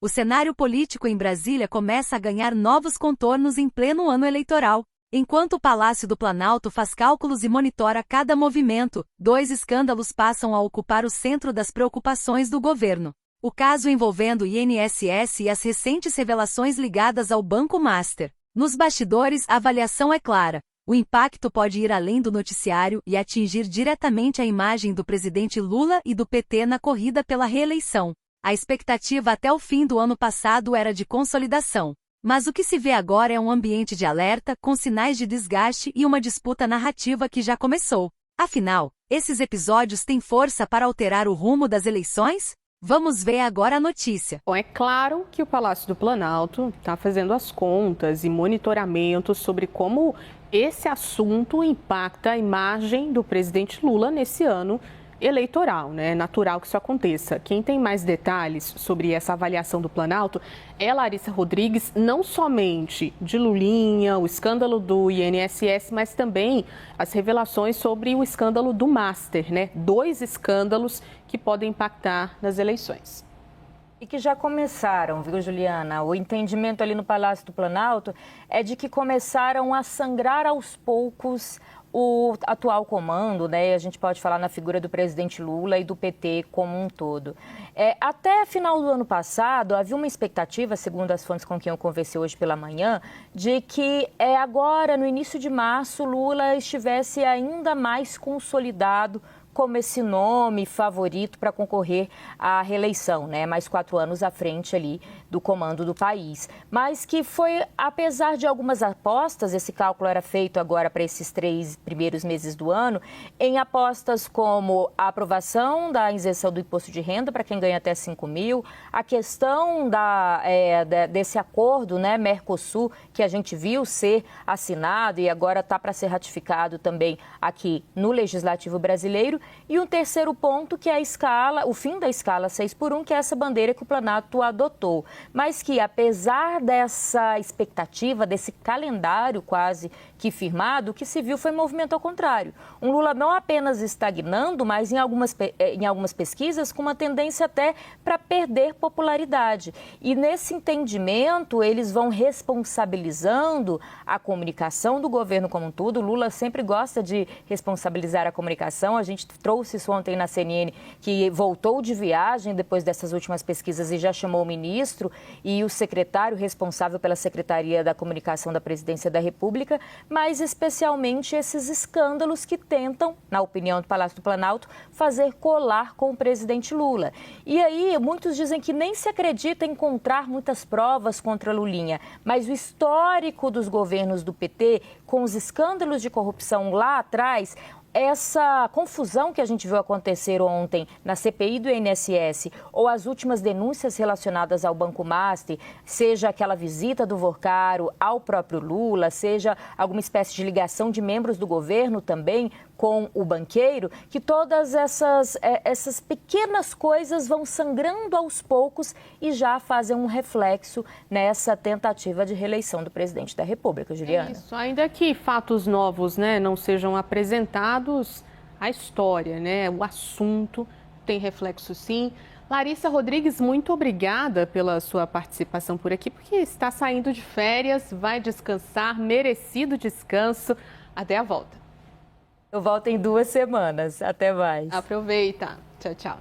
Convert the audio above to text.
O cenário político em Brasília começa a ganhar novos contornos em pleno ano eleitoral. Enquanto o Palácio do Planalto faz cálculos e monitora cada movimento, dois escândalos passam a ocupar o centro das preocupações do governo. O caso envolvendo o INSS e as recentes revelações ligadas ao Banco Master. Nos bastidores, a avaliação é clara. O impacto pode ir além do noticiário e atingir diretamente a imagem do presidente Lula e do PT na corrida pela reeleição. A expectativa até o fim do ano passado era de consolidação. Mas o que se vê agora é um ambiente de alerta, com sinais de desgaste e uma disputa narrativa que já começou. Afinal, esses episódios têm força para alterar o rumo das eleições? Vamos ver agora a notícia. Bom, é claro que o Palácio do Planalto está fazendo as contas e monitoramentos sobre como esse assunto impacta a imagem do presidente Lula nesse ano eleitoral, né? É natural que isso aconteça. Quem tem mais detalhes sobre essa avaliação do Planalto é Larissa Rodrigues, não somente de Lulinha, o escândalo do INSS, mas também as revelações sobre o escândalo do Master, né? 2 escândalos que podem impactar nas eleições. E que já começaram, viu, Juliana? O entendimento ali no Palácio do Planalto é de que começaram a sangrar aos poucos o atual comando, né? A gente pode falar na figura do presidente Lula e do PT como um todo. Até final do ano passado, havia uma expectativa, segundo as fontes com quem eu conversei hoje pela manhã, de que agora, no início de março, Lula estivesse ainda mais consolidado como esse nome favorito para concorrer à reeleição, né? Mais 4 anos à frente ali do comando do país. Mas que foi, apesar de algumas apostas, esse cálculo era feito agora para esses 3 primeiros meses do ano, em apostas como a aprovação da isenção do imposto de renda para quem ganha até 5 mil, a questão desse acordo, né, Mercosul, que a gente viu ser assinado e agora está para ser ratificado também aqui no Legislativo Brasileiro. E um terceiro ponto, que é o fim da escala 6x1, que é essa bandeira que o Planalto adotou. Mas que, apesar dessa expectativa, desse calendário quase que firmado, o que se viu foi movimento ao contrário. Um Lula não apenas estagnando, mas em algumas pesquisas com uma tendência até para perder popularidade. E nesse entendimento, eles vão responsabilizando a comunicação do governo como um todo. O Lula sempre gosta de responsabilizar a comunicação. A gente trouxe isso ontem na CNN, que voltou de viagem depois dessas últimas pesquisas e já chamou o ministro e o secretário responsável pela Secretaria da Comunicação da Presidência da República, mas especialmente esses escândalos que tentam, na opinião do Palácio do Planalto, fazer colar com o presidente Lula. E aí, muitos dizem que nem se acredita encontrar muitas provas contra Lulinha, mas o histórico dos governos do PT, com os escândalos de corrupção lá atrás, essa confusão que a gente viu acontecer ontem na CPI do INSS ou as últimas denúncias relacionadas ao Banco Master, seja aquela visita do Vorcaro ao próprio Lula, seja alguma espécie de ligação de membros do governo também com o banqueiro, que todas essas pequenas coisas vão sangrando aos poucos e já fazem um reflexo nessa tentativa de reeleição do presidente da República, Juliana. Isso, ainda que fatos novos, né, não sejam apresentados, a história, né, o assunto tem reflexo sim. Larissa Rodrigues, muito obrigada pela sua participação por aqui, porque está saindo de férias, vai descansar, merecido descanso. Até a volta. Eu volto em 2 semanas. Até mais. Aproveita. Tchau, tchau.